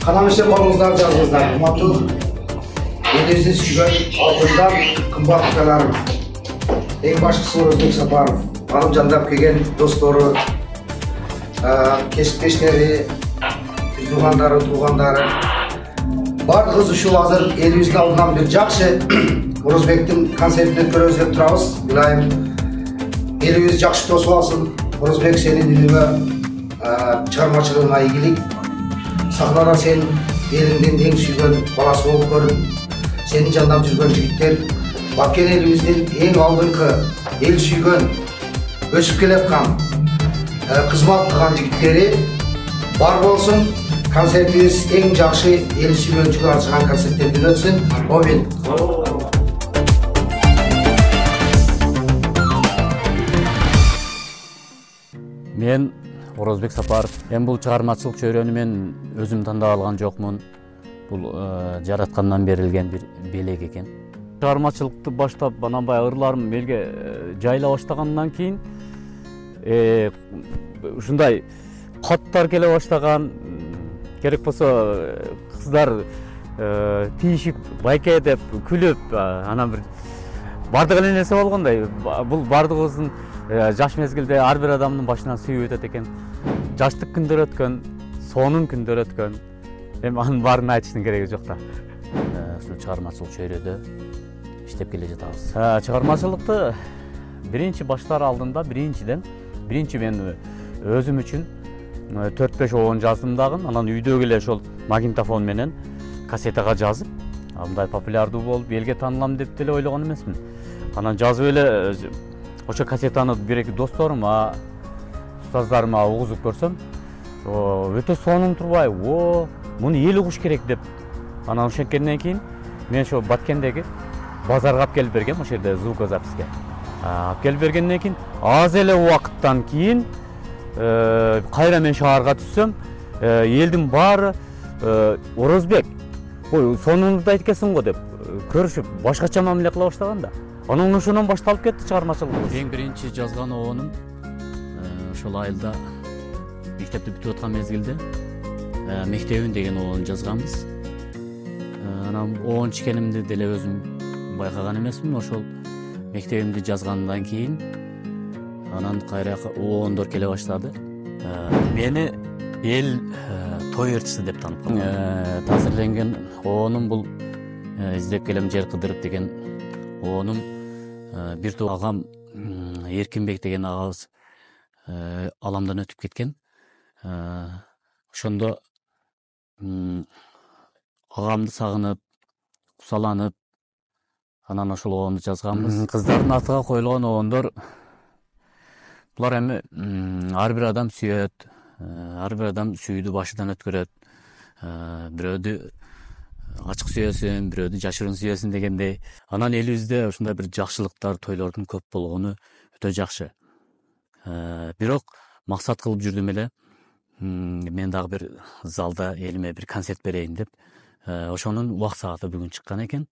Kanamışta kolunuzdan жазыңыздар. Umatu, еліңізді сүйген алтындан қымбат ата-аналарым. Ең башқысы Оразбек Сапаров. Алым жандап келген достары, кесіптештері, туғандары. Барлығы үшін азыр еліміздің алдынан бір жақсы Оразбектің концертін өткөрөбүз тұрабыз. Билайым, еліміз жақсы тосып алсын. Оразбек сенің үніңе, шығармашылығына игілік. Сахнада сен еліңден ең сүйген баласы болып көрін. Сені жандап жүрген жігіттер, Баткен еліміздің ең алдыңғы ел сүйген, өсіп келіп қан, қызмат қылған жігіттері бар болсын. Konsertimiz en жақсы ел сүйгеншілер арзыған концерттерден өтсін. Омен. Мен Оразбек Сапаров. Мен бұл шығармашылық чөйрені мен өзім таңдап алған жоқмын. Бұл жаратқаннан берілген бір белек екен. Шығармашылықты баштап, бананбай ырларым елге жайла баштағаннан кейін ушундай хаттар келе баштаган, керек болса қыздар тиішіп, байке деп, күліп, анан бір бардық эленесе болгондой. Бұл бардығыбыздын жаш мезгилде ар бир адамдын башынан сүйүп өтөт экен. Жаштык күндөр өткөн, сонун күндөр өткөн. Эми анын баарын айтыштын кереги жок да. Ушул чыгармачылык чөйрөдө иштеп келе жатабыз. Чыгармачылыкты биринчи баштар алдында биринчи мен өзүм үчүн 4-5 оон жаздым дагы. Анан үйдөгү эле ошол магнитофон менен кассетага жазып, мындай популярдуу болуп, элге таанылам деп деле ойлогон эмесмин. Анан жазып эле ошо кассетаны бир-эки досторума, устаздарыма угузуп көрсөм, өтө сонун турбай, муну эл угуш керек деп. Анан ошенткенден кийин мен ошо Баткендеги базарга алып келип бергем, ошол жерде звукозаписке. Алып келип бергенден кийин аз эле убакыттан кийин кайра мен шаарга түссөм, элдин баары Оразбек, ой, сонунду айтып келсиң го деп көрүшүп, башкача мамиле кыла баштаган да. Анан ошондон башталып кетти чыгармачылык. Эң биринчи жазган оонум ошол айылда мектепти бүтүп аткан мезгилде мектебин деген оон жазганбыз. Анан оон чекенимди деле өзүм байкаган эмесмин. Ошол мектебимди жазгандан кийин анан кайра оондор келе баштады. Мени эл той ырчысы деп таанып калган. Таасирленген оонум бул издеп келем жер кыдырып деген оонум. Бир топ агам Эркинбек деген агабыз аламдан өтүп кеткен. Ошондо агамды сагынып, кусаланып, анан ошол оонду жазганбыз. Кыздардын атыга коюлган оондор булар эми ар бир адам сүйөт, ар бир адам сүйүүдү башынан өткөрөт. Бирөөдү ачык сүйөсүн, бирөөдү жашырын сүйөсүн дегендей. Анан элибизде ушундай бир жакшылыктар, тойлордун көп болгону өтө жакшы. Бирок максат кылып жүрдүм эле. Мен дагы бир залда элиме бир концерт берейин деп. Ошонун убак сааты бүгүн чыккан экен.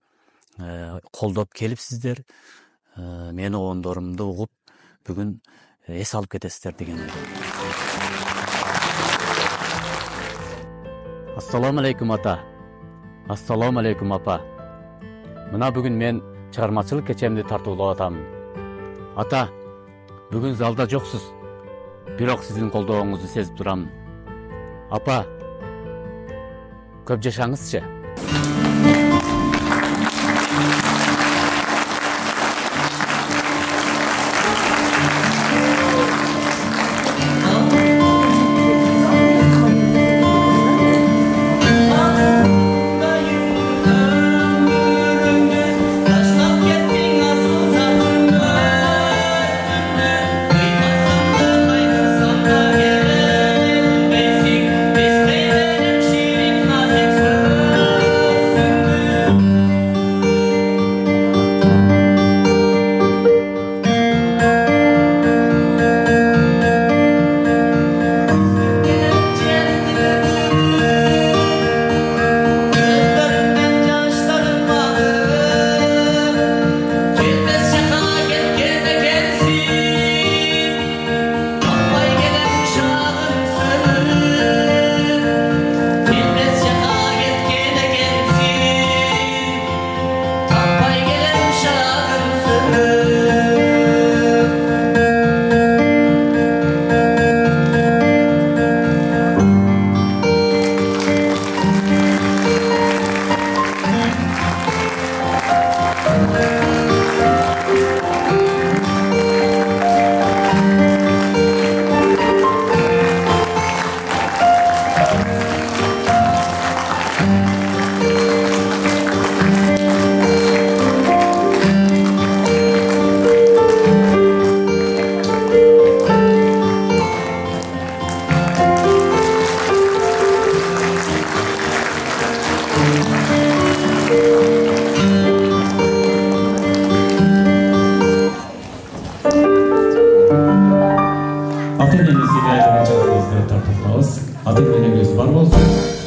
Колдоп келипсиздер. Мениноондорумду угуп, бүгүн эс алып кетесиздер деген ойдомун. Ассаламу алейкум ата. Ассаламу алейкум апа. Мына бүгүн мен чыгармачылык кечемди тартуулап атам. Ата, бүгүн залда жоксуз. Бирок сиздин колдооңузду сезип турам. Апа, көп жашаңызчы. ата-энемизге аягачагыбызды тартып ата-энеңиз бар болсун.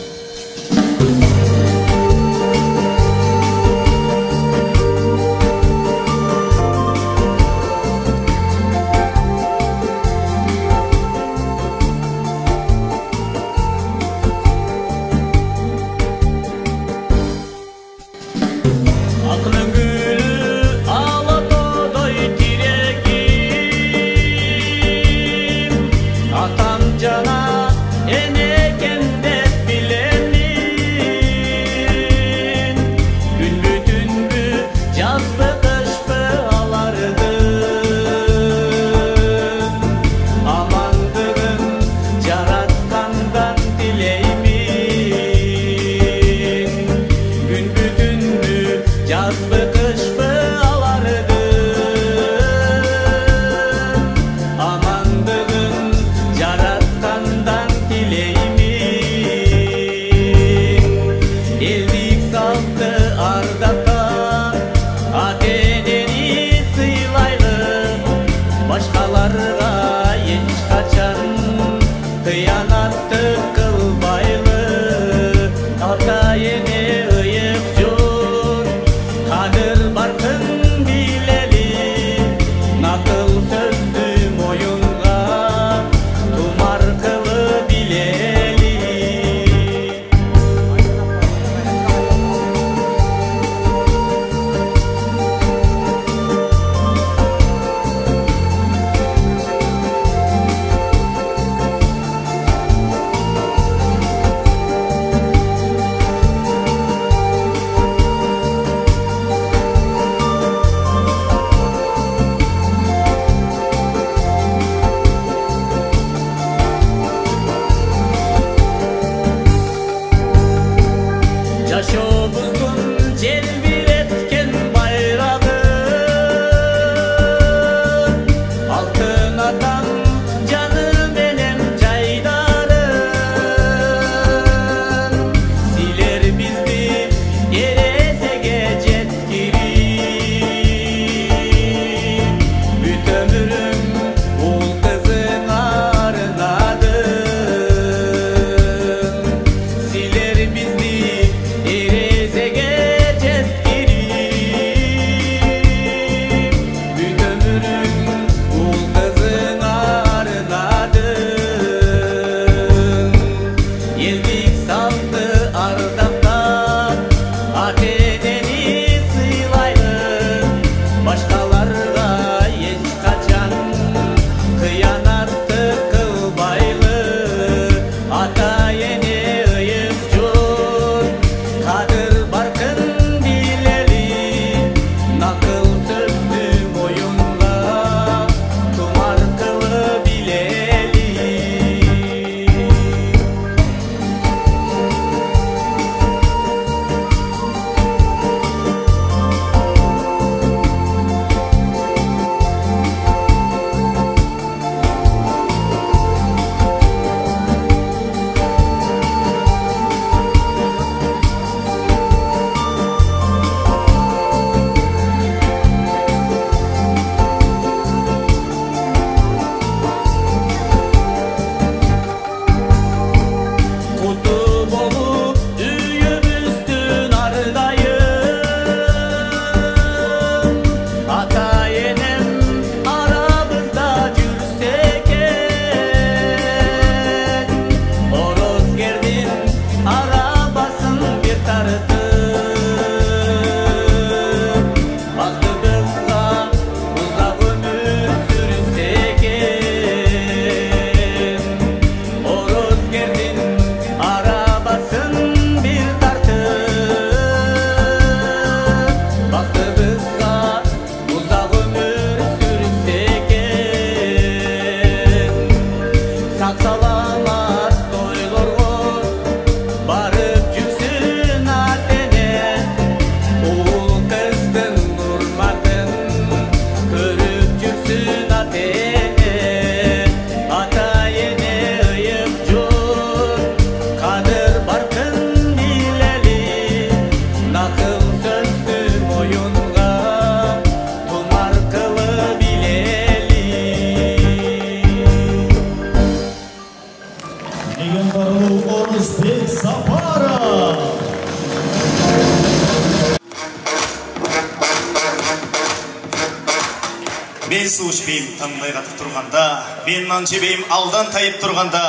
су ішпейм таңдай қатып тұрғанда, мен нан жебейм алдан тайып тұрғанда,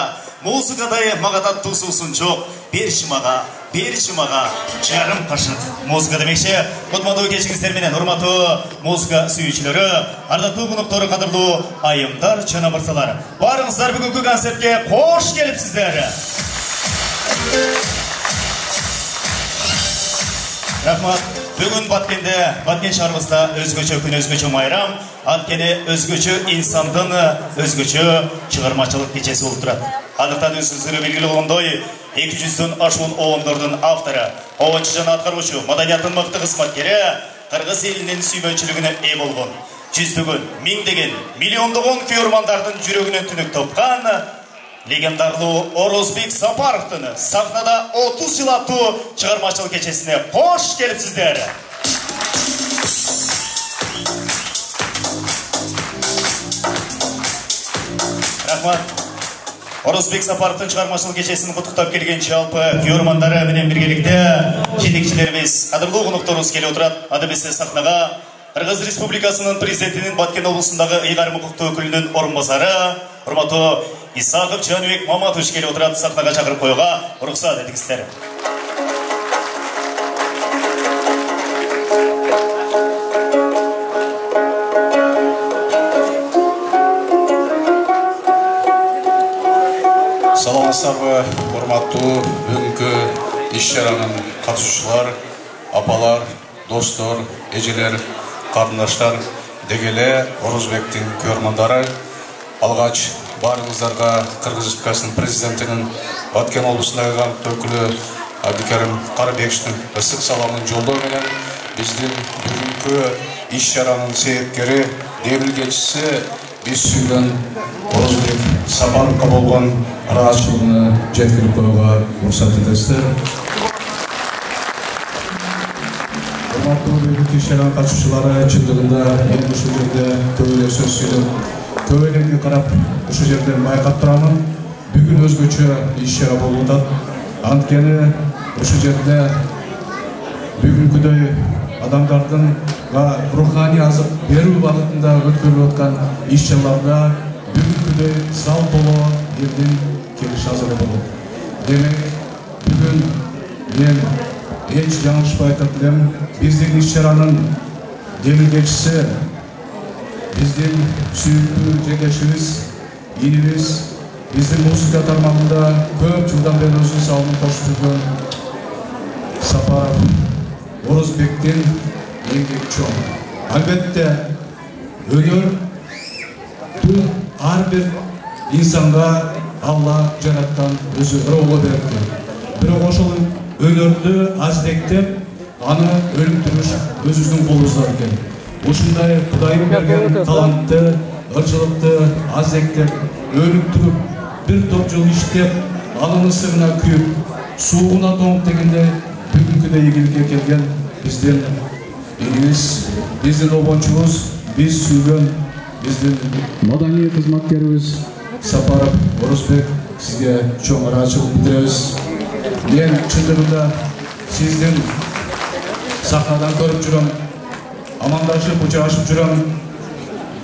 музыкадай мағатат тусусын жоқ, берші маға жарым қашық музыка демекші. Құтмадуу кешіңіздерменен урматтуу музыка сүйүүчүлөрү, ардактуу коноктору, кадырлуу айымдар жана мырзалар, барыңыздар бүгүнкү концертке кош келипсиздер. Рахмат. Бүгін Баткен шаарыбызда өзгөчө күн, өзгөчө майрам, анткени өзгөчө инсандын өзгөчө чыгармачылык кечеси болуп турат. Андыктан өзүңүзгө белгилүү болгондой, 200дөн ашуун оомдордун автору, оончу жана аткаруучу, маданияттын мыкты кызматкери, кыргыз элинин сүймөнчүлүгүнө ээ болгон, жүздөгөн, миңдеген, миллиондогон күйөрмандардын жүрөгүнөн түнүк топкан легендарлуу Орозбек Сапаровдун сахнада 30 жыл аттуу чыгармачылык кечесине кош келипсиздер. Рахмат. Орозбек Сапаровдун чыгармачылык кечесин куттуктап келген жалпы күйөрмандары менен биргеликте жетекчилерибиз, кадырлуу конокторубуз келип отурат. Аны бизде сахнага Кыргыз Республикасынын президентинин Баткен облусундагы ыйгарым укуктуу өкүлүнүн орун басары, урматтуу Исаков Жаныбек Маматович келип отурат. Сахнага чакырып коюуга уруксат этиңиздер. Саламатсыздарбы, урматтуу бүгүнкү иш-чаранын катышуучулар, апалар, достор, эжелер, карындаштар, дегеле Орозбектин күйөрмандары. Алгач барыңыздарга Кыргыз Республикасынын президентинин Баткен облусундагы кандыктуу өкүлү Абдикерим Карабековичтин ысык саламын жолдоо менен биздин бүгүнкү иш-чаранын себепкери, демилгечиси биз сүйгөн Орозбек Сапаровго болгон ыраазычылыгын жеткирип коюуга уруксат этесиздер. Урматтуу бүгүнкү иш-чаранын катышуучулары, чындыгында мен ушул жерде көп эле сөз сүйлөп, көп элеңге карап ушул жерден байкап турамын. Бүгүн өзгөчө иш-чара болуп атат. Анткени ушул жерде бүгүнкүдөй адамдардын руханий азык берүү багытында өткөрүлүп аткан иш-чараларда бүгүнкүдөй зал толо элдин келиш азыр болот. Демек, бүгүн мен эч жаңылышпай айтып элем, биздин иш-чаранын демилгечиси биздин сүйүктүү жекешибиз, инибиз, биздин музыка тармагында көп жылдан бери өзүнүн салымын кошуп жүргөн Сапаров Орозбектин эмгеги чоң. Албетте, өнөр бул ар бир инсанга Алла жараткан өзү ыроо берди. Бирок ошол өнөрдү аздектеп, аны өлүктүрүш өзүбүздүн колубузда экен. Ушундай Кудайым берген талантты, ырчылыкты аздектеп, өлүктүрүп, бир топ жыл иштеп, анын ысыгына күйүп, суугуна тоңуп дегенде бүгүнкүдөй ийгиликке келген биздин элибиз, биздин обончубуз, биз сүйгөн биздин маданий кызматкерибиз Сапаров Орозбек, сизге чоң ыраазычылык билдиребиз. Мен чындыгында сиздин сахнадан көрүп жүрөм, амандашып, учурашып жүрөм.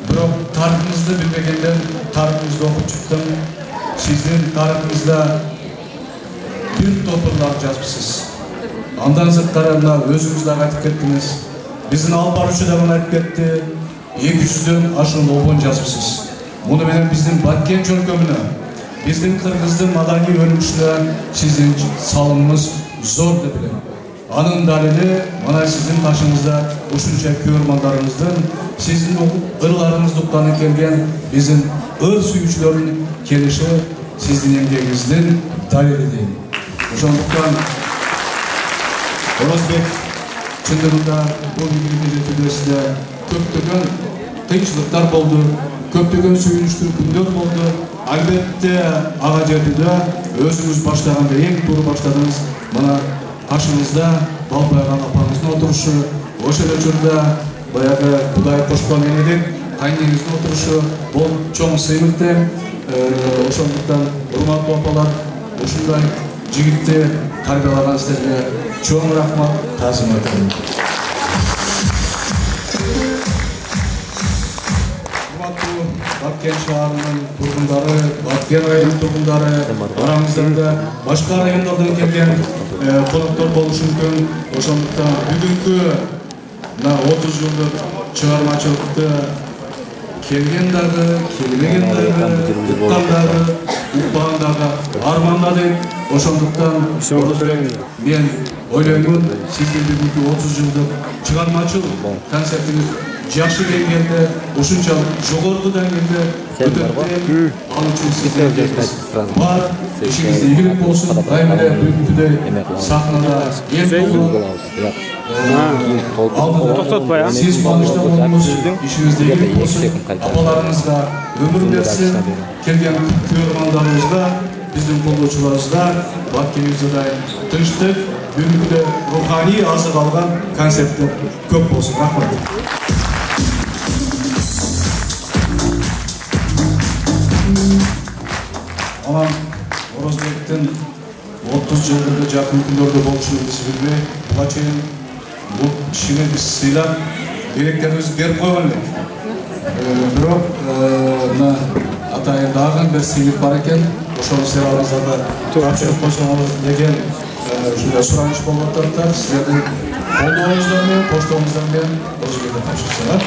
Бирок тарыхыңызды билбегенден тарыхыңызды окуп чыктым. Сиздин тарыхыңызда бир топурлар жазыпсыз. Андан сырткары мына өзүңүз дагы айтып кеттиңиз. Биздин алып баруучу дагы айтып кетти. 200дөн ашуун обон жазыпсыз. Муну менен биздин Баткен чөлкөмүнө, биздин кыргыздын маданий өнүгүшүнө сиздин салымыңыз зор деп билем. Анын далили мына сиздин ташыңызда ушунча күйөрмандарыңыздын, сиздин ырларыңызды уктанып келген биздин ыр сүйүүчүлөрдүн келиши сиздин эмгегиңиздин далили дейм. Ошондуктан Орозбек чындыгында бул ийгиликке жетүүдө сизде көптөгөн кыйынчылыктар болду, көптөгөн сүйүнүчтүү күндөр болду. Албетте ага жетүүдө өзүңүз баштаганда эң туура баштадыңыз. Мына каршыңызда Балбайган апаңыздын отурушу, ошол эле учурда баягы Кудай кошкон энедин кайнеңиздин отурушу бул чоң сыймыкты. Ошондуктан урматтуу апалар, ушундай жигитти тарбиялаган сиздерге чоң рахмат, таазим айтам. Баткен шаарынын тургундары, Баткен районунун тургундары, арамызда башка райондордон келген коноктор болушу мүмкүн. Ошондуктан бүгүнкү 30 жылдык чыгармачылыкты келген дагы, келбеген дагы, уккан дагы, укпаган дагы армандадык. Ошондуктан мен ойлоймун, сиздин бүгүнкү 30 жылдык чыгармачылык концертиңиз жакшы келгенде, ушунчалык жогорку деңгээлде өтөт. Ал үчүн сиздерге бар, ишиңизде ийгилик болсун. Дайым эле бүгүнкүдөй сахнада эл алдыда сиз кубанычта болуңуз, ишиңизде ийгилик болсун. Апаларыңызга өмүр берсин, келген көрөрмандарыбызга, биздин колдоочуларыбызга Баткенибизде тынчтык, бүгүнкүдөй руханий азык алган концерттер көп болсун. Рахмат. Анан Орозбектин 30 жылдыгы жакын күндөрдө болушун биз билбей, буга чейин бул кишине биз сыйлап керектерибизди берип койгон элек. Бирок атайын дагы бир сыйлык бар экен. Ошону сыйларыңыздарда тапшырып койсоңуз деген ушундай сураныч болуп атат. Сиздердин колдооңуздар менен, коштооңуздар менен Орозбекке тапшырсаңар.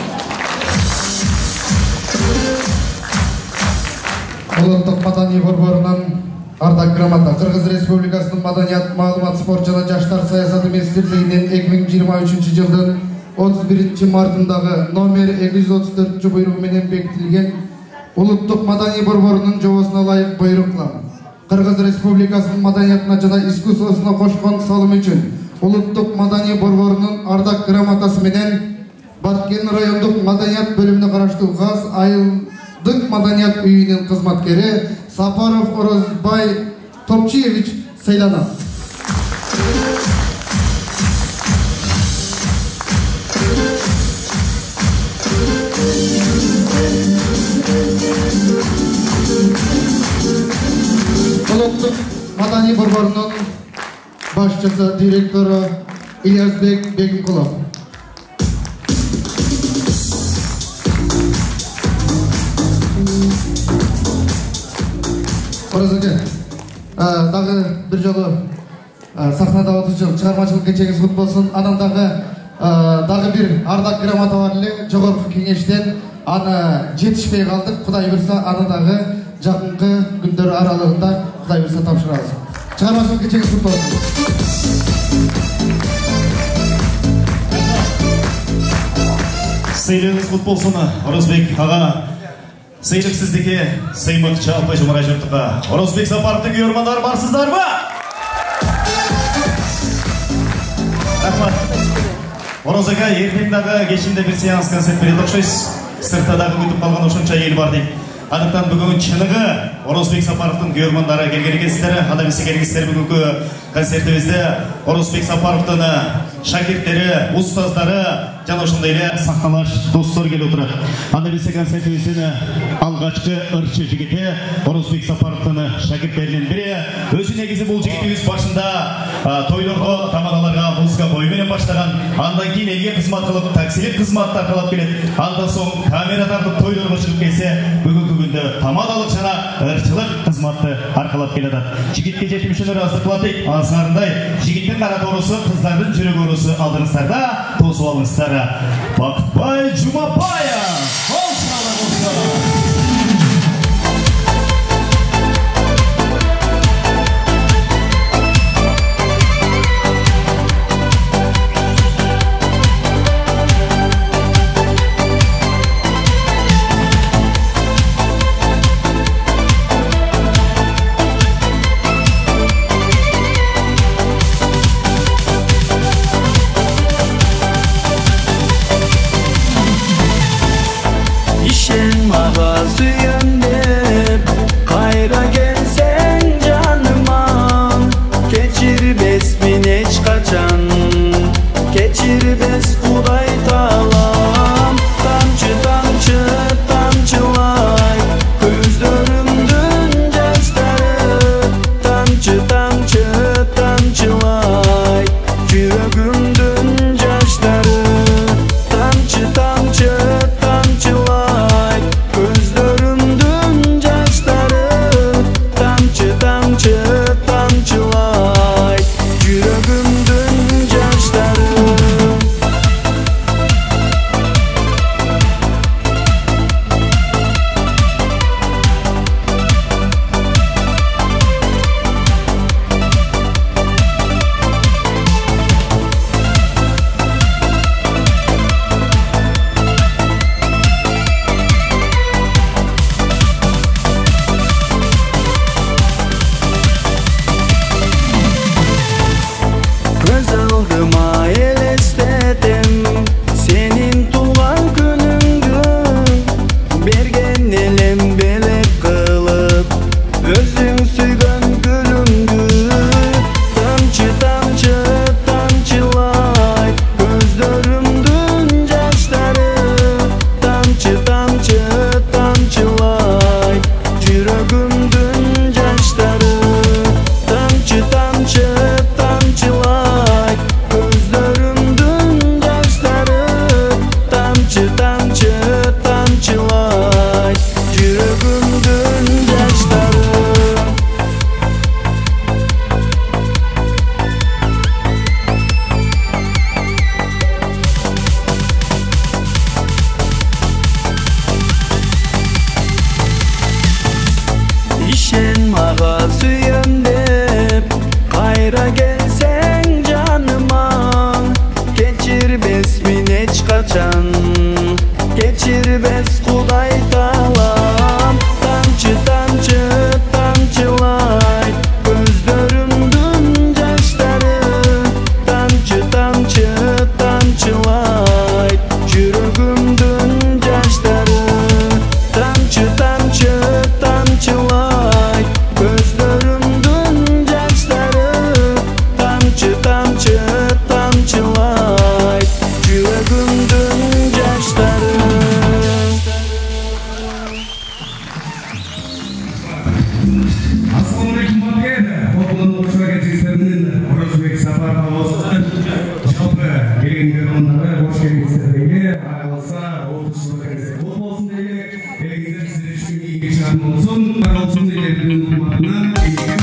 Улуттук маданий борборунун ардак грамота Кыргыз Республикасынын Маданият, маалымат, спорт жана жаштар саясаты министрлигинин 2023 жылдын 31 мартындагы номер 234 буйругу менен бекитилген Улуттук маданий борборунун жобосуна ылайык буйруклам. Кыргыз Республикасынын маданиятына жана искусствосуна кошкон салымы үчүн Улуттук маданий борборунун ардак грамотасы менен Баткен райондук маданият бөлүмүнө караштуу ГАЗ Айылдык маданият үйүнүн кызматкери Сапаров Орозбай Топчиевич сыйланат. Улуттук маданий борборунун башчысы, директору Ильязбек Бегимкулов. Орозбек, дагы бир жолу сахнада отурчу чыгармачылык кечеңиз кут болсун. Анан дагы бир ардак грамота бар эле жогорку кеңештен. Аны жетишпей калдык. Кудай буйрса, аны дагы жакынкы күндөр аралыгында Кудай буйрса тапшырабыз. Чыгармачылык кечеңиз кут болсун. Сыйлығыңыз кут болсын, Орозбек аға. Сыйлық сіздіке, сыймық жалпы жұмыра жұрттыға. Орозбек Сапаровтың көрермандары барсыздар ма? Рахмат. Орозбекға ертеңдағы кешінде бір сеанс концерт береді оқшайсыз. Сырттадағы күтіп қалған ошынша ел бар дейік. Адықтан бүгін чынығы Орозбек Сапаровтың көрермандары келген екенсіздері, адамысы келгенсіздері бүгінгі концертімізде Орозбек Сапаровтың шакирттері, ұстаздары, жана ошондой эле сахналаш достор келип отурат. Анда биз концертибиздин алгачкы ырчы жигити Орозбек Сапаровдун шакирттеринин бири. Өзү негизи бул жигитибиз башында тойлорго, тамадаларга музыка бою менен баштаган. Андан кийин элге кызмат кылып, таксилик кызматты аркалап келет. Андан соң камера тартып тойлорго чыгып келсе, бүгүнкү күндө тамадалык жана ырчылык кызматты аркалап келет. Жигитке жетимишini ыраазы кылатык. Ансарындай жигиттин кара доорусу, кыздардын жүрөк оорусу алдыңыздарда тосуп алыңыздар. Бакытбай Жумабаев. elem belek kılıp özün suygan gülümdü tamçı tamçı tamçılay gözlerimdün yaşları tamçı tamçı tamçılay yüreğimdün yaşları tamçı tamçı tamçılay gözlerimdün yaşları tamçı tamçı tamçılay yüreğimdün yaşları. İşen mağa suyum dep kayra gelsen canıma geçirbesmin hiç kaçan geçirbes Kuday talam tamçı tamçı tamçılay gözlerimdün yaşları tamçı tamçı tamçılay yüreğimdün yaşları tamçı tamçı tamçılay gözlerimdün yaşları tamçı tamçı tamçılay yüreğimdün yaşları. Assalamualaikum warahmatullahi wabarakatuh. Hoşuma geçtiğinizden Orosbek Sapar'a olsun. Жалпы келген меймандарға hoş келдіңіздерге араласа отбасыларыңызға құтты болсын делік. Келгендер сіздер үшін еңбек шағын болсын. Бар болсын делердің қымбатынан еңбек.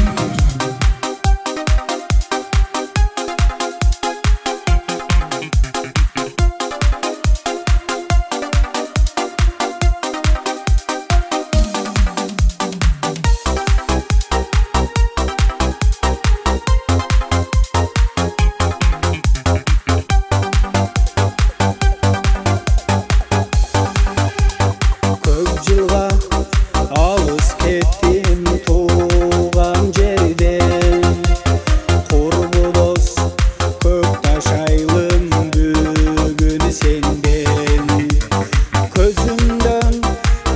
Көп жылға алыс кеттім туған жерден құрбы дос көк ташайлым бүгін сенбен көзімден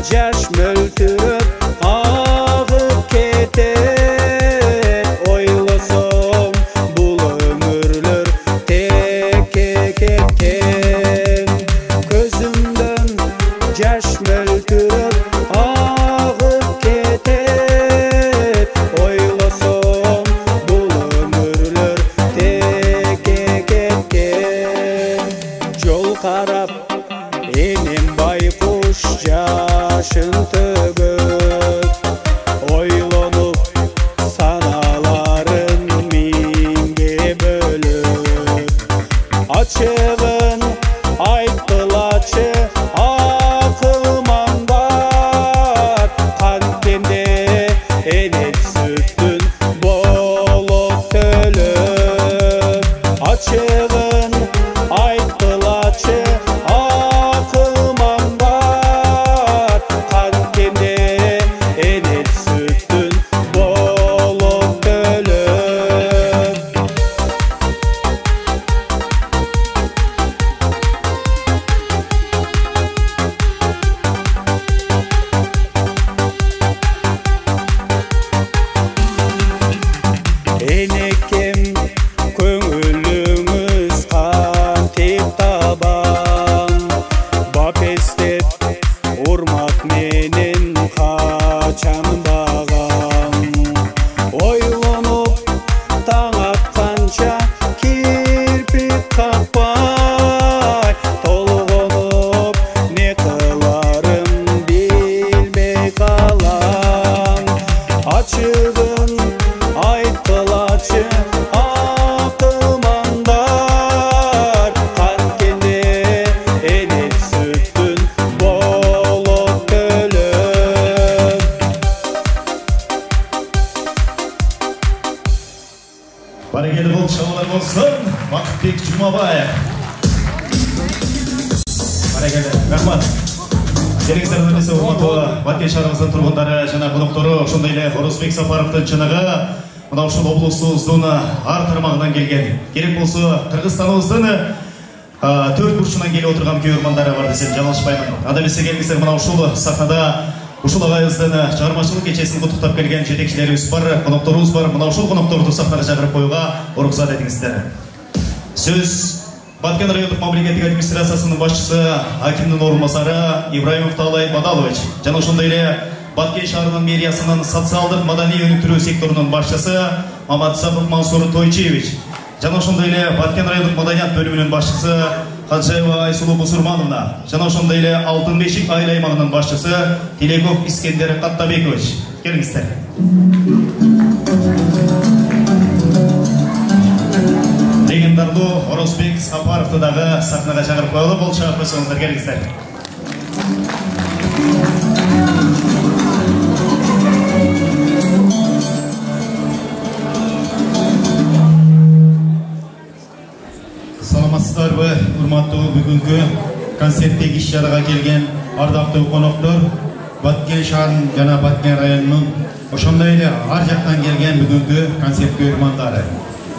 жаш мөлтіріп ағып кетер ойласам бұл өмірлер текке кеткен көзімден жаш мөлтіріп ағып кетер ойласам бұл өмірлер текке кеткен жол қарап енем байқұш жашын төгіп ойланып саналарын минге бөліп ачығын айтқылачы ақылман бар қанкенде енет сүттін болып төліп ачығын айтқылачы ақылман бар қанкенде енет сүттін болып төліп. Енекем көңіліңіз қантеп табам бап естеп ұрмақ менен қачан бағам ойланып таң атқанша кірпік қақпай толғанып не қыларым білмей қалам ачығын айтқылачы ақылмандар қанкенде енет сүттін болып төліп. Барекелді бол, шабалар болсын. Бақытбек Жұмабаев. Барекелді, рахмат. Келіңіздер өңесі Алматы Баткен шарымыздың тұрғындары жана қонақтары ошондой эле Орозбек Сапаровдун чыныгы мына ушул облустубуздун ар тармагынан келген. Керек болсо Кыргызстаныбыздын 4 бурчунан келип отурган көрөрмандары бар десем жаңылышпаймын. Анда эмесе келиңиздер мына ушул сахнада Ушул агайыбыздын чыгармачылык кечесин куттуктап келген жетекчилерибиз бар, конокторубуз бар. Мына ушул конокторду сахнага чакырып коюуга уруксат этиңиздер. Сөз Баткен райондук мамлекеттик администрациясынын башчысы, акимдин орун басары Ибраимов Таалай Бадалович жана ошондой эле Баткен шаарынын мэриясынын социалдык маданий өнүктүрүү секторунун башчысы Маматсапов Мансур Тойчиевич жана ошондой эле Баткен райондук маданият бөлүмүнүн башчысы Хаджаева Айсулу Бусурмановна жана ошондой эле Алтын Бешик айыл аймагынын башчысы Телеков Искендер Каттабекович. Келиңиздер. Легендарлуу Орозбек Сапаровду дагы сахнага чакырып коелу, бул чыгып койсоңуздар, келиңиздер. Саламатсыздарбы, урматтуу бүгүнкү концерттеги иш-чарага келген ардактуу коноктор, Баткен шаарынын жана Баткен районунун ошондой эле ар жактан келген бүгүнкү концерт көрөрмандары.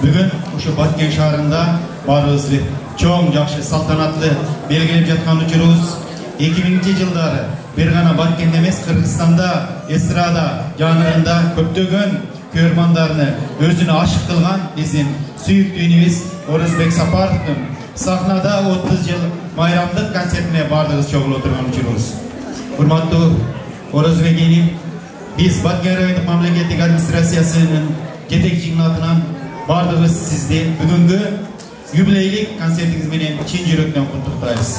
Бүгүн ошо Баткен шаарында баарыбызды чоң жакшы салтанатты белгилеп жаткан учурубуз 2000-жылдары бир гана Баткенде эмес, Кыргызстанда эстрада жанрында көптөгөн көрөрмандарды өзүнө ашык кылган биздин сүйүктүү инибиз Орозбек Сапаровдун сахнада 30 жыл майрамдык концертине бардыгыбыз чогулуп турган учурубуз. Урматтуу Орозбек иним, биз Баткен райондук мамлекеттик администрациясынын жетекчисинин атынан бардыгыбыз сизди бүгүнкү юбилейлик концертиңиз менен чын жүрөктөн куттуктайбыз.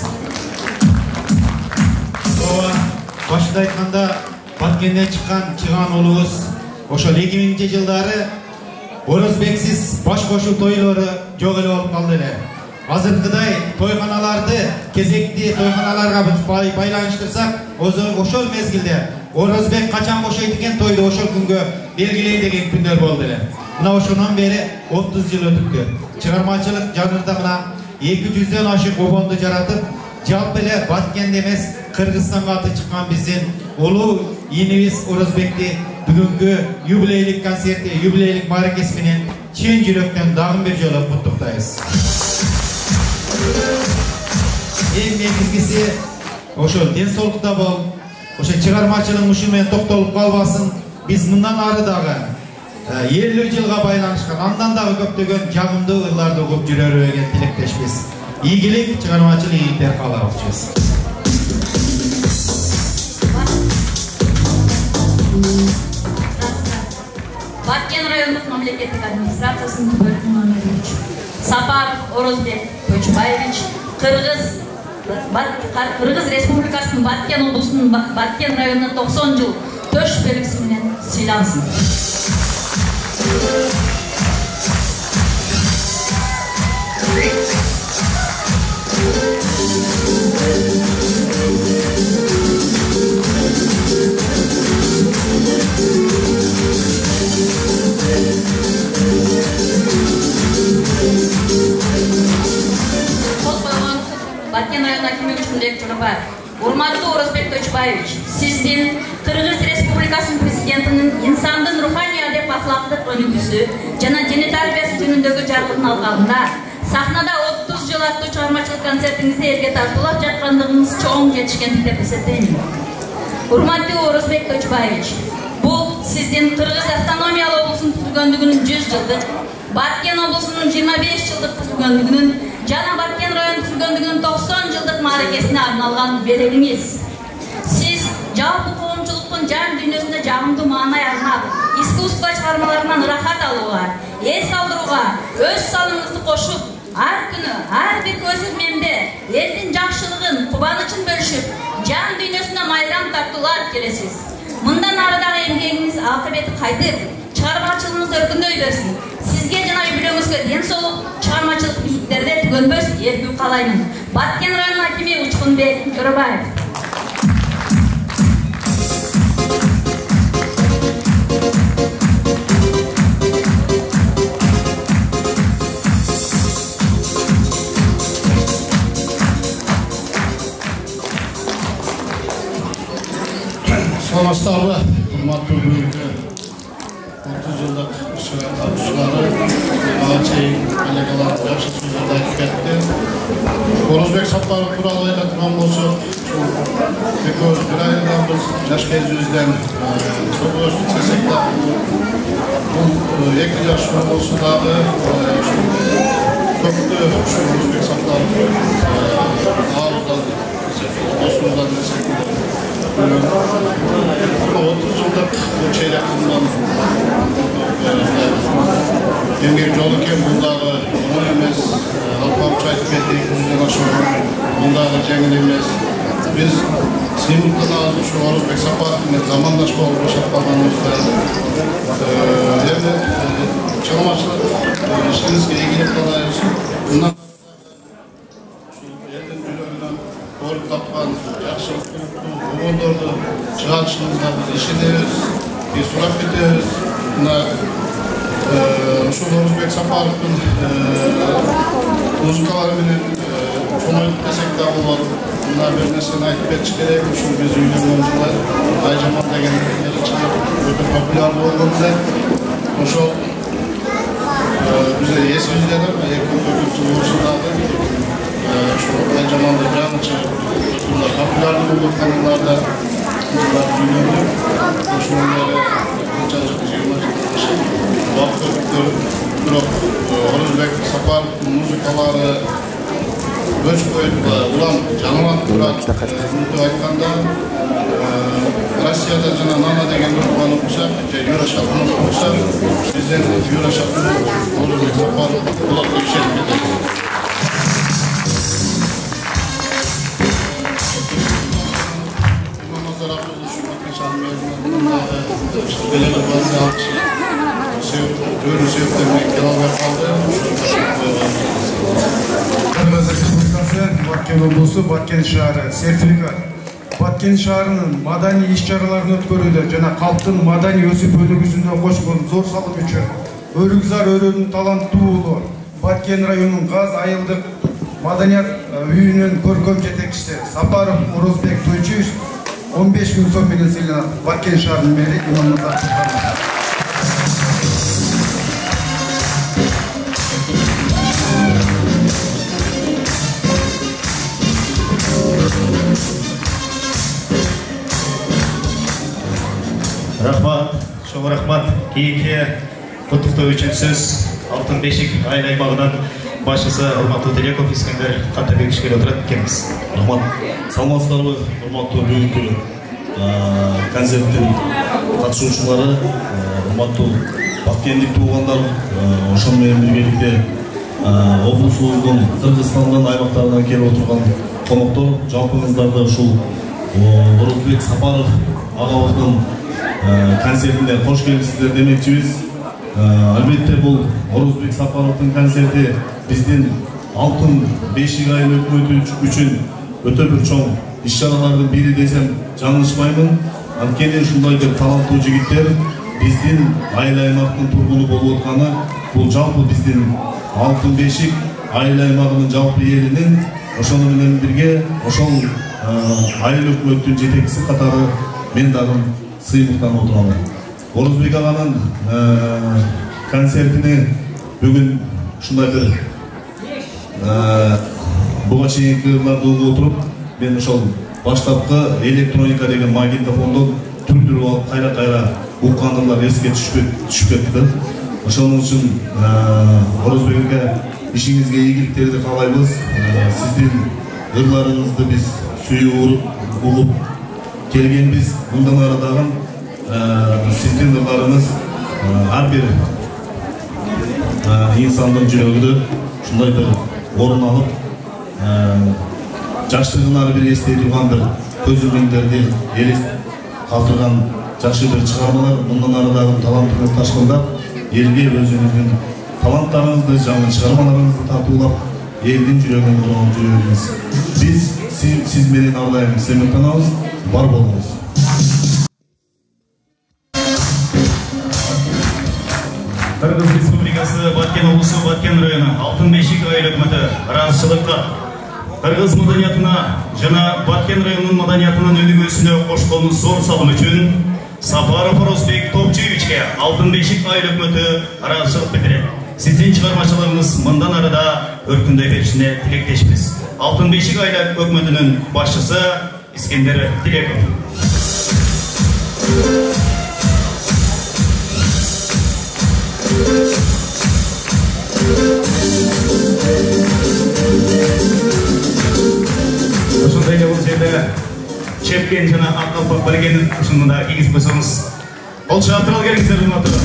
Башында айтканда Баткенден чыган улубуз ошол 2000-жылдары Орозбексиз баш кошуу тойлору жок эле болуп калды эле. Азыркыдай тойханаларды, кезекти тойханаларга байланыштырсак, ошол мезгилде Орозбек качан кошойт экен тойду ошол күнгө белгилей деген күндөр болду эле. Мына ошондон бери 30 жыл өтүптү. Чыгармачылык жанрда мына 200дөн ашык обонду жаратып, жалпы эле Баткенде эмес, Кыргызстанга аты чыккан биздин улуу инибиз Орозбекти бүгүнкү юбилейлик концерти, юбилейлик мааракеси менен чын жүрөктөн дагы бир жолу куттуктайбыз. Эң негизгиси ошол ден соолукта бол, ошо чыгармачылык ушул менен токтолуп калбасын. Биз мындан ары дагы 50 жылга байланышкан, андан дагы көптөгөн жагымдуу ырларды угуп жүрөрү деген тилектешпиз. Ийгилик, чыгармачылык ийгиликтер каалабыз. Баткен райондук мамлекеттик администрациясынын бөлүм номер 3 Сапаров Орозбек Көчбаевич Кыргыз Республикасынын Баткен облусунун Баткен районуна 90 жыл төш белгиси менен сыйлансын. Баткен районуна Кимович Чурабаев. Урматтуу Орозбек Көчбаевич, сиздин Кыргыз Республикасынын президентинин инсандын руханий адеп ахлактык өнүгүүсү жана дене тарбиясы жөнүндөгү жарлыгын алганында сахнада 30 жыл аттуу чыгармачылык концертиңизди элге тартуулап жаткандыгыңыз чоң жетишкендик деп эсептейм. Урматтуу Орозбек Көчбаевич, бул сиздин Кыргыз автономиялык облусунун түзүлгөндүгүнүн 100 жылдык, Баткен облусунун 25 жылдык түзүлгөндүгүнүн жана Баткен районунун түзүлгөндүгүнүн 90 жылдык мааракесине арналган белегиңиз. Сиз жалпы коомчулуктун жан дүйнөсүнө жагымдуу маанай арнап, искусство чыгармаларынан ырахат алууга, эс алдырууга өз салымыңызды кошуп, ар күнү, ар бир көз ирмемде элдин жакшылыгын, кубанычын бөлүшүп, жан дүйнөсүнө майрам тартуулар келесиз. Мындан ары дагы эмгегиңиз акыбети кайтып, чыгармачылыгыңыз өркүндөй берсин. Сизге жана үй-бүлөңүзгө ден соолук, чыгармачылык бийликтерде түгөнбөс эркүү каалаймын. Баткен районунун акими Учкунбек Төрөбаев. Саламатсыздарбы, урматтуу бүгүнкү 30 yıllık katılışçıları bana çeyin kollegalar yaxşı sözlerde aytып ketdi. Orozbek Saparov turалы aytadigan bolsak, ekөөбүз bir aydan biz жаш кезибизден çok özlük çeksek de bu 2 yaş olsa dagы köptü şu Orozbek Saparov ağızdan dostumuzdan desek 30 yıllık bu çeyrek bundan Engel yolu kem bundağı onun emez, halkımızı aytıp ettik, bizden aşağı bundağı cengil emez. Biz Simurt'tan ağzı şu Orozbek Saparov'la zamanlaşma olup yaşatmamızda hem de çalamaçlık işinizle ilgili kalayız. Bundan şu yerden gülüğünden doğru kapkan, yakışık kuruplu, umudurdu, çıkartışımızda biz işiniz, bir surat bitiyoruz. Şu Orozbek Saparov'un muzikaları bilen şunu desek de olur. Bunlar bir nesine aytıp etçi gerek. Şu biz uygun oyuncular Aycaman degenleri çıkıp ödül popülerli olduğunda şu bize yes yüzdeler ve yakın ödül olursunlardı. Şu Aycaman'da canı çıkıp bunlar popülerli olduğu kanallarda bunlar uygundu. Şunları çalışıp vakti durup Orozbek Saparov muzikaları göç koyup ulan canılan durak bunu aytkanda Rossiyada jana Nana degen gruppanı bulsak, Yura Şapını bulsak, bizden Yura Şapını Orozbek Saparov kulakta yükselip gideriz. İmamazlar Abdülü Şubat'ın şanmıyordunda belirli bazı alçı Öyle sevdiğimden beraber kaldı. Kırmızı Respublikası, Баткен облысы, Баткен шаары, сертификат. Баткен шаарынын madani iş-çaralaарын өткөрүүдө жана калктын madani өсүп өнүгүүсүндө кошкон зор салым үчүн Өрүкзар өрөөнүн таланттуу уулу Баткен районунун Газ айылдык маданият үйүнүн көркөм жетекчиси Сапаров Орозбек Тойчуевич 15.000 сом менен сыйланат. Баткен шаарынын мэри Иманмырза Чыканов. Рахмат, шоң рахмат. Кейінге құттықтау үшін сөз Алтын Бешік айыл аймағынан басшысы Урматтуу Телеков Искендер Каттабекович келіп отырады екенбіз. Рахмат. Саламатсыздарбы, урматтуу бүгүнкү концерттин катышуучулары, урматтуу Баткендик туугандар, ошол менен биргеликте облусубуздун Кыргызстандан аймактарынан келип отурган коноктор, жалпыңыздарды ушул Орозбек Сапаров агабыздын концертине кош келипсиздер демекчибиз. Албетте бул Орозбек Сапаровдун концерти биздин Алтын Бешик айыл өкмөтү үчүн өтө бир чоң иш-чаралардын бири десем жаңылышпаймын. Анткени ушундай бир таланттуу жигиттер биздин айыл аймактын тургуну болуп атканы бул жалпы биздин Алтын Бешик айыл аймагынын жалпы элинин ошону менен бирге ошол айыл өкмөттүн жетекчиси катары мен дагы сыймыктанып отурам. Орозбек аганын концертине бүгүн ушундай бир буга чейинки ырларды угуп отуруп, мен ошол баштапкы электроника деген магнитофондон түрдүрүп алып кайра уккан ырлар эске түшүп кетти. Ошоның үчүн Орозбекке ишиңизге ийгиликтерди каалайбыз. Сиздин ырларыңызды биз сүйүп угуп келгенбиз. Мындан ары дагы сиздин ырларыңыз ар бир инсандын жүрөгүндө ушундай бир орун алып, жаштыгын ары бир эстей турган бир көз илимдерди элес калтырган жакшы бир чыгармалар. Мындан ары дагы талантыңыз ташкындап, элге өзүңүздүн таланттарыңызды, жаңы чыгармаларыңызды тартуулап, элдин жүрөгүн курган жүрөгүңүз. Биз сиз менен ардайым сыймыктанабыз. Бар болуңуз. Кыргыз Республикасы Баткен облысы Баткен району Алтын Бешик айыл өкмөтү ыраазычылыкка Кыргыз маданиятына жана Баткен районунун маданиятынын өнүгүүсүнө кошкон зор салым үчүн Сапаров Орозбек Топчевичке алтын бешик айыл өкмөтү ыраазычылык билдирет. Сиздин чыгармачылыгыңыз мындан арада өркүндөй беришине тилектешпиз. Алтын бешик айыл өкмөтүнүн башчысы Искендер Тилеков. Ошондой эле бул жерде чепкен жана акалпак билгенин ушунда кеңес койсоңуз. Ол шаптырал келиңиздер урматтуу.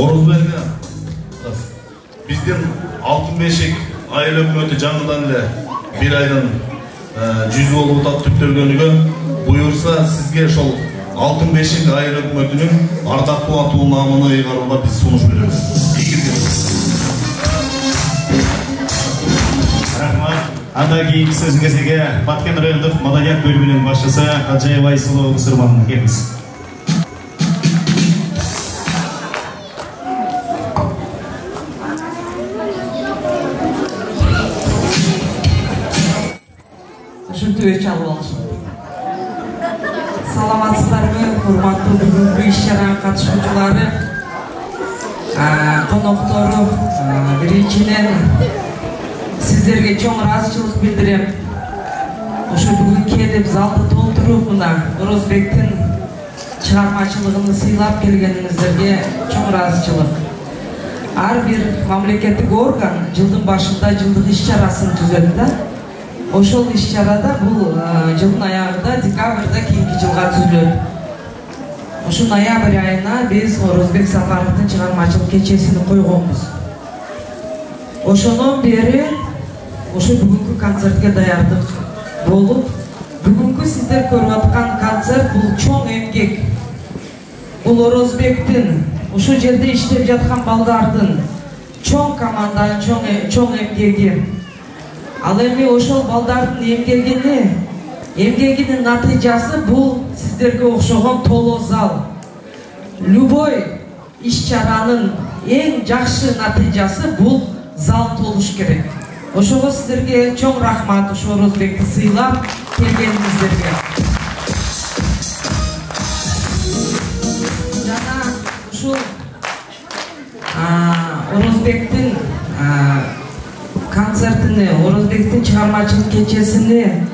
Орозбек'e bizden altın beşik ayıl ökmötü жаңыдан эле bir aydan жүз болуп атат түптөлгөнүгө буюрса сизге ошол алтын бешик айыл өкмөтүнүн ардактуу атуу наамын ыйгарууга биз сунуш беребиз. Рахмат. Анда кийинки сөзүңүзгө Баткен райондук маданият бөлүмүнүн башчысы Калжаева Айсулуу Мусурман келиңиз. Саламатсыздарбы, урматтуу бүгүнкү иш-чаранын катышуучулары, коноктору, биринчиден сиздерге чоң ыраазычылык билдирем. Ошо бүгүн келип залды толтуруп мына Орозбектин чыгармачылыгын сыйлап келгениңиздерге чоң ыраазычылык. Ар бир мамлекеттик орган жылдын башында жылдык иш-чарасын түзөт да. Ошол иш-чарада бул жылдын аягында декабрда кийинки жылга түзүлөт. Ошо ноябрь айына биз Орозбек Сапаровдун чыгармачылык кечесин койгонбуз. Ошондон бери ошо бүгүнкү концертке даярдык болуп, бүгүнкү сиздер көрүп аткан концерт бул чоң эмгек. Бул Орозбектин ошол жерде иштеп жаткан балдардын чоң команданын чоң эмгеги. Ал эми ошол балдардын эмгегинин натыйжасы бул сиздерге окшогон толо зал. Любой иш-чаранын эң жакшы натыйжасы бул зал толуш керек. Ошого сиздерге чоң рахмат, ошо Орозбекти сыйлап келгениңиздерге. Жана ушул Орозбектин концертini, Орозбектин чыгармачылык кечесини,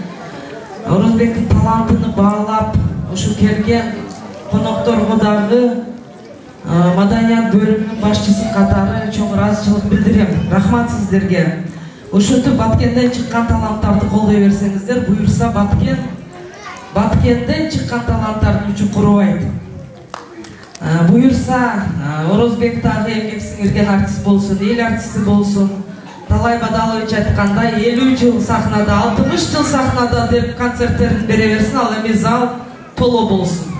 Орозбектин талантын баалап, ушу келген конокторго дагы маданият бөлүмүнүн башчысы катары чоң ыраазычылык билдирем. Рахмат сиздерге. Ушинтип Баткенден чыккан таланттарды колдой берсеңиздер, буюрса Баткенден чыккан таланттардын учу курубайт. Буюрса Орозбек дагы эмгек сиңирген артист болсун, эл артисти болсун. Талай Бадалович айткандай 50 жыл сахнада, 60 жыл сахнада деп концерттерин бере берсин, ал эми зал толо болсун.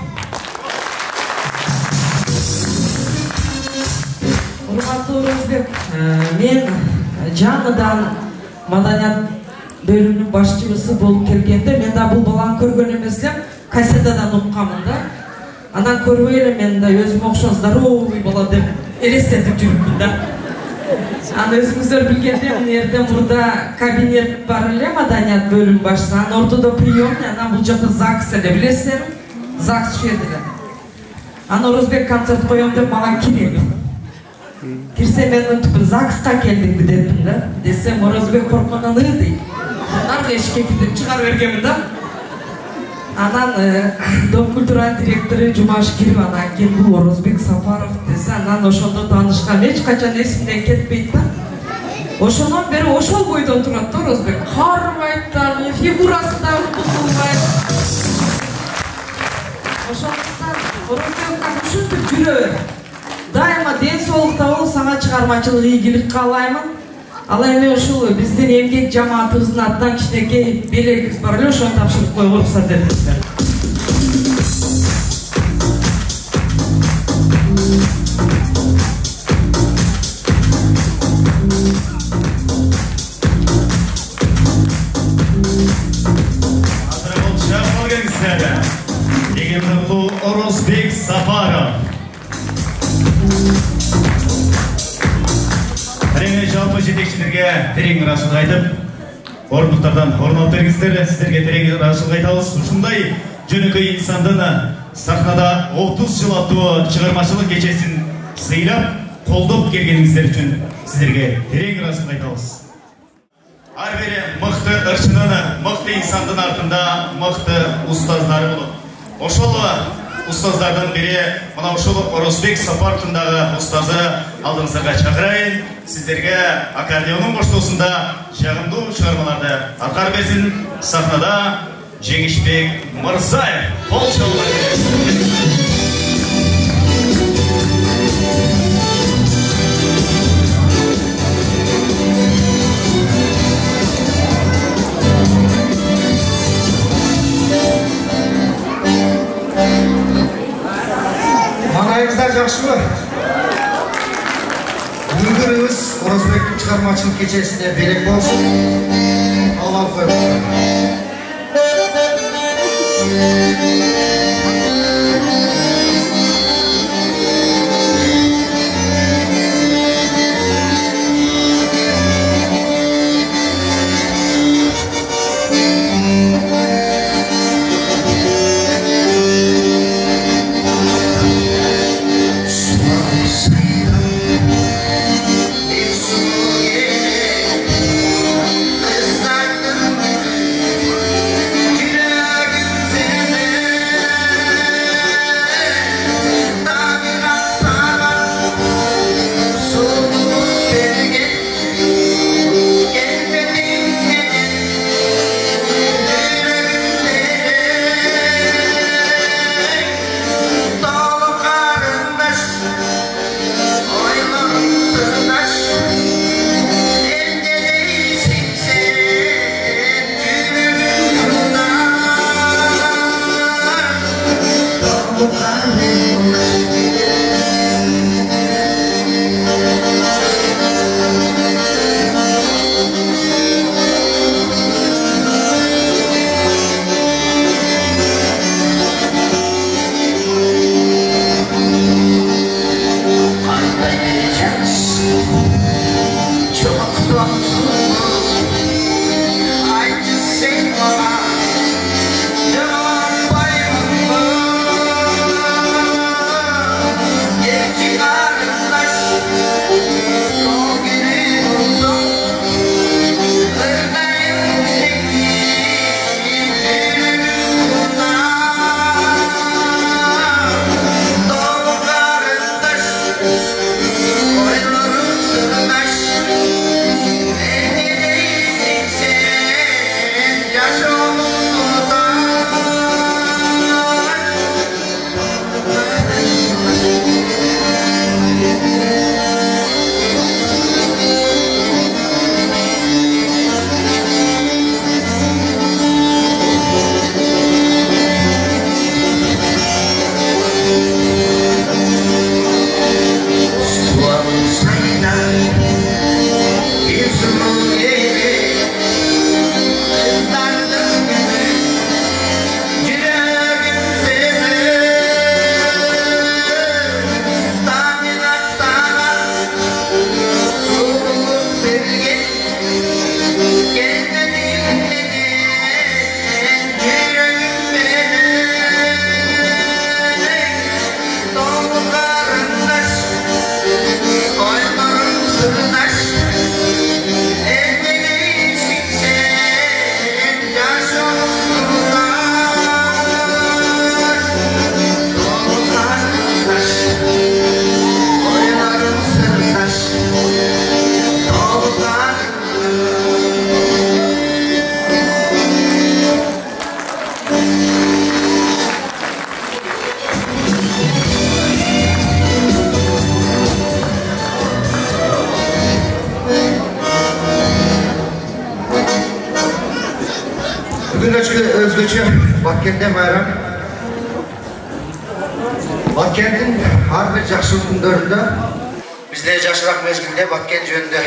Урматтуу Орозбек, мен жаңыдан маданият бөлүмүнүн башчысы болуп келгенде, мен да бул баланы көргөн эмес элем, кассетадан уккамын да. Анан көрбөй эле мен да өзүмө окшош здоровый бала деп элестетип жүрүпмүн да. Аны өзүңүздөр билгендей, мына жерде мурда кабинет бар эле, маданият бөлүм башчысы, анын ортодо приемный, анан бул жакта ЗАГС эле, билесиздерби? ЗАГС ушул жерде эле. Аны Орозбек концерт коем деп мага кирет. Кирсе мен мынтип ЗАГСка келдиңби депмин да. Десем Орозбек корккондон ыдый. Наркы эшикке кирип чыгарып бергенмин да. Анан Дом культура директору Жумаш кирип анан кел бул Орозбек Сапаров десе, анан ошондо таанышкан, эч качан эсимден кетпейт да. Ошондон бери ошол бойдон турат да Орозбек. Карыбайт дагы, фигурасы дагы бузулбайт. Ошондуктан Орозбек ушинтип жүрө бер. Дайыма ден соолукта бол, сага чыгармачылык ийгилик каалаймын. Ал эми ушул биздин эмгек жамаатыбыздын атынан кичинекей белегибиз бар эле, ошону тапшырып коюуга уруксат этиңиздер. және жалпы жетекшілерге терең рахмет айтып, орындықтардан орын алып беріңіздер, сіздерге терең рахмет айтамыз. Ушундай жөнөкөй инсандын сахнада 30 жыл аттуу чыгармачылык кечесин сыйлап, колдоп келгениңиздер үчүн сіздерге терең рахмет айтабыз. Ар бири мыкты ырчынын, мыкты инсандын артында мыкты устаздары болот. Ошол устаздардын бири мына ушул Орозбек Сапаровдагы устазы алдыңызга чакырайын. Сіздерге аккордеонун боштоосунда жагымдуу чыгармаларды аткарып берсин. Сахнада Жеңишбек Мырзаев. Кол чалуулар. Маңайыңыздар жақшылы? Бүгініміз Орозбектің шығармашылық кешесіне берек болсын. Алла қойыңыздар. Özgöçü Batkent'te bayram. Batkent'in har bir жақсы күндерінде бізде жашырақ мезгілде Баткен жөнінде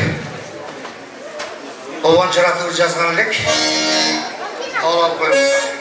обан жаратылып жазған элек. Алып қойыңыздар.